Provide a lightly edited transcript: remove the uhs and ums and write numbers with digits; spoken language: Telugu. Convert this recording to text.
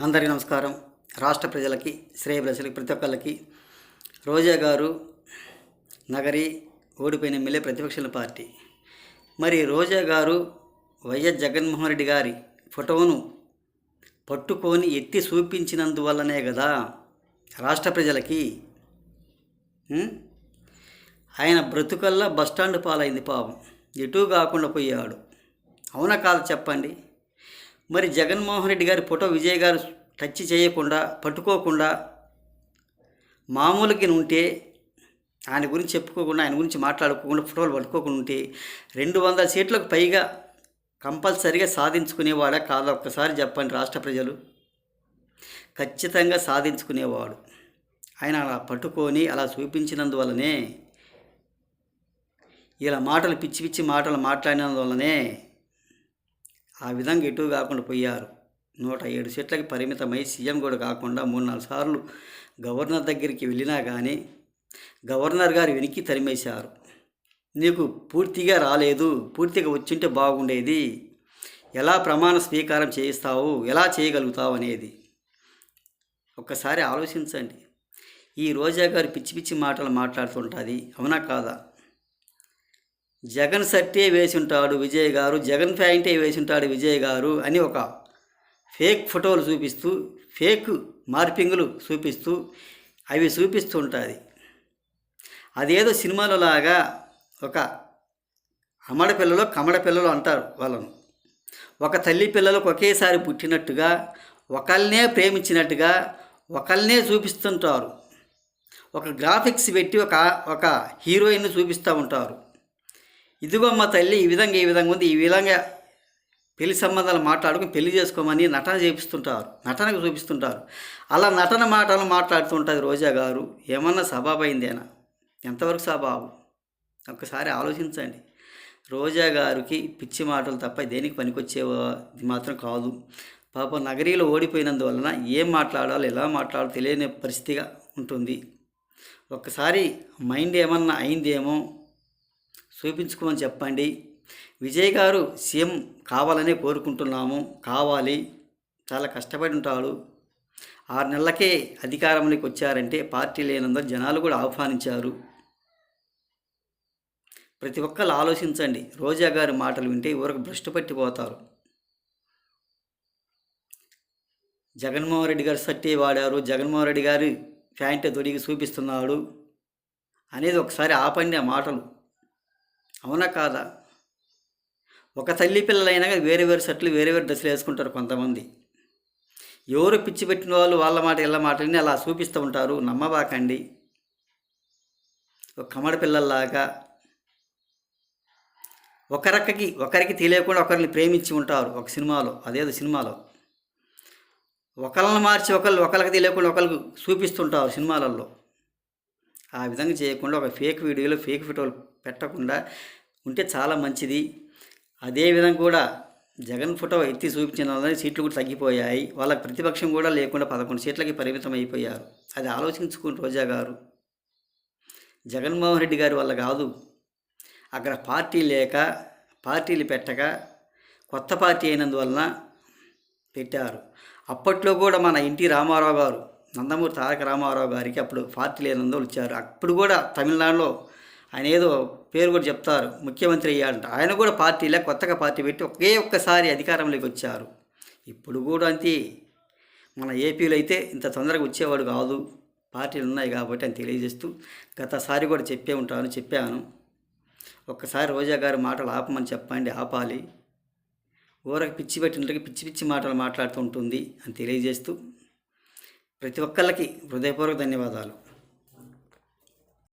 అందరికీ నమస్కారం. రాష్ట్ర ప్రజలకి, శ్రేయభిలాషులకి, ప్రతి ఒక్కళ్ళకి రోజా గారు నగరి ఓడిపోయిన ఎమ్మెల్యే ప్రతిపక్షాల పార్టీ. మరి రోజా గారు వైఎస్ జగన్మోహన్ రెడ్డి గారి ఫోటోను పట్టుకొని ఎత్తి చూపించినందువల్లనే కదా రాష్ట్ర ప్రజలకి ఆయన బ్రతుకల్లా బస్టాండ్ పాలైంది. పాపం ఎటూ కాకుండా పోయాడు. అవునా కాదు చెప్పండి. మరి జగన్మోహన్ రెడ్డి గారి ఫోటో విజయ్ గారు టచ్ చేయకుండా, పట్టుకోకుండా మామూలుగా ఉంటే, ఆయన గురించి చెప్పుకోకుండా, ఆయన గురించి మాట్లాడుకోకుండా, ఫోటోలు పట్టుకోకుండా ఉంటే 200 సీట్లకు పైగా కంపల్సరీగా సాధించుకునేవాడా కాదా? ఒక్కసారి చెప్పండి రాష్ట్ర ప్రజలు. ఖచ్చితంగా సాధించుకునేవాడు. ఆయన అలా పట్టుకొని అలా చూపించినందువల్లనే, ఇలా మాటలు పిచ్చి పిచ్చి మాటలు మాట్లాడినందువల్లనే ఆ విధంగా ఎటు కాకుండా పోయారు. 107 సీట్లకి పరిమితమై సీఎం కూడా కాకుండా 3-4 సార్లు గవర్నర్ దగ్గరికి వెళ్ళినా కానీ గవర్నర్ గారు వెనక్కి తరిమేశారు. నీకు పూర్తిగా రాలేదు, పూర్తిగా వచ్చింటే బాగుండేది, ఎలా ప్రమాణ స్వీకారం చేయిస్తావు, ఎలా చేయగలుగుతావు అనేది ఒక్కసారి ఆలోచించండి. ఈ రోజా గారు పిచ్చి పిచ్చి మాటలు మాట్లాడుతుంటుంది. అవునా కాదా? జగన్ సట్టే వేసి ఉంటాడు విజయ్ గారు, జగన్ ప్యాంటే వేసి ఉంటాడు విజయ్ గారు అని ఒక ఫేక్ ఫోటోలు చూపిస్తూ, ఫేక్ మార్పింగులు చూపిస్తూ అవి చూపిస్తూ ఉంటుంది. అదేదో సినిమాలో లాగా ఒక అమ్మడ పిల్లలు కమ్మడ పిల్లలు అంటారు వాళ్ళను. ఒక తల్లి పిల్లలకు ఒకేసారి పుట్టినట్టుగా, ఒకళ్ళనే ప్రేమించినట్టుగా ఒకళ్ళనే చూపిస్తుంటారు. ఒక గ్రాఫిక్స్ పెట్టి ఒక హీరోయిన్ను చూపిస్తూ ఉంటారు. ఇదిగో మా తల్లి ఈ విధంగా ఉంది, ఈ విధంగా పెళ్లి సంబంధాలు మాట్లాడుకుని పెళ్లి చేసుకోమని నటనకు చూపిస్తుంటారు. అలా నటన మాటలు మాట్లాడుతుంటుంది రోజా గారు. ఏమన్నా సబాబైందేనా? ఎంతవరకు సబాబు? ఒక్కసారి ఆలోచించండి. రోజా గారికి పిచ్చి మాటలు తప్ప దేనికి పనికొచ్చేది మాత్రం కాదు. పాపం నగరీలో ఓడిపోయినందువలన ఏం మాట్లాడాలో, ఎలా మాట్లాడాలో తెలియని పరిస్థితిగా ఉంటుంది. ఒక్కసారి మైండ్ ఏమన్నా అయిందేమో చూపించుకోమని చెప్పండి. విజయ్ గారు సీఎం కావాలనే కోరుకుంటున్నాము. కావాలి, చాలా కష్టపడి ఉంటాడు. 6 నెలలకే అధికారంలోకి వచ్చారంటే పార్టీ లేనందున జనాలు కూడా ఆహ్వానించారు. ప్రతి ఒక్కరు ఆలోచించండి. రోజా గారి మాటలు వింటే ఊరకు భ్రష్టు పట్టిపోతారు. జగన్మోహన్ రెడ్డి గారు సట్టే వాడారు, జగన్మోహన్ రెడ్డి గారు ప్యాంటే తొడిగి చూపిస్తున్నాడు అనేది ఒకసారి ఆపండి ఆ మాటలు. అవునా కాదా? ఒక తల్లి పిల్లలైనా వేరే వేరే షర్ట్లు, వేరే వేరే డ్రెస్సులు వేసుకుంటారు కొంతమంది. ఎవరు పిచ్చి పెట్టిన వాళ్ళు వాళ్ళ మాట ఇళ్ళ మాటలని అలా చూపిస్తూ ఉంటారు. నమ్మబాకండి. ఒక కమడ పిల్లల్లాగా ఒకరికి తెలియకుండా ఒకరిని ప్రేమించి ఉంటారు. ఒక సినిమాలో, అదేదో సినిమాలో ఒకళ్ళని మార్చి ఒకళ్ళకి తెలియకుండా ఒకరికి చూపిస్తుంటారు సినిమాలలో. ఆ విధంగా చేయకుండా ఒక ఫేక్ వీడియోలు, ఫేక్ ఫోటోలు పెట్టకుండా ఉంటే చాలా మంచిది. అదేవిధంగా కూడా జగన్ ఫోటో ఎత్తి చూపించిన వల్ల సీట్లు కూడా తగ్గిపోయాయి. వాళ్ళకి ప్రతిపక్షం కూడా లేకుండా 11 సీట్లకి పరిమితం అయిపోయారు. అది ఆలోచించుకుని రోజా గారు, జగన్మోహన్ రెడ్డి గారి వల్ల కాదు. అక్కడ పార్టీ లేక, పార్టీలు పెట్టక కొత్త పార్టీ అయినందువలన పెట్టారు. అప్పట్లో కూడా మన ఎన్టీ రామారావు గారు, నందమూరి తారక రామారావు గారికి అప్పుడు పార్టీ లేనందువల్ల వచ్చారు. అప్పుడు కూడా తమిళనాడులో ఆయన ఏదో పేరు కూడా చెప్తారు, ముఖ్యమంత్రి అయ్యాడంట. ఆయన కూడా పార్టీలే కొత్తగా పార్టీ పెట్టి ఒక్కసారి అధికారంలోకి వచ్చారు. ఇప్పుడు కూడా అంతే. మన ఏపీలో అయితే ఇంత తొందరగా వచ్చేవాడు కాదు, పార్టీలు ఉన్నాయి కాబట్టి అని తెలియజేస్తూ గతసారి కూడా చెప్పాను. ఒక్కసారి రోజా గారి మాటలు ఆపమని చెప్పండి. ఆపాలి. ఊరకి పిచ్చి పెట్టినట్టుగా పిచ్చి పిచ్చి మాటలు మాట్లాడుతూ ఉంటుంది అని తెలియజేస్తూ ప్రతి ఒక్కళ్ళకి హృదయపూర్వక ధన్యవాదాలు.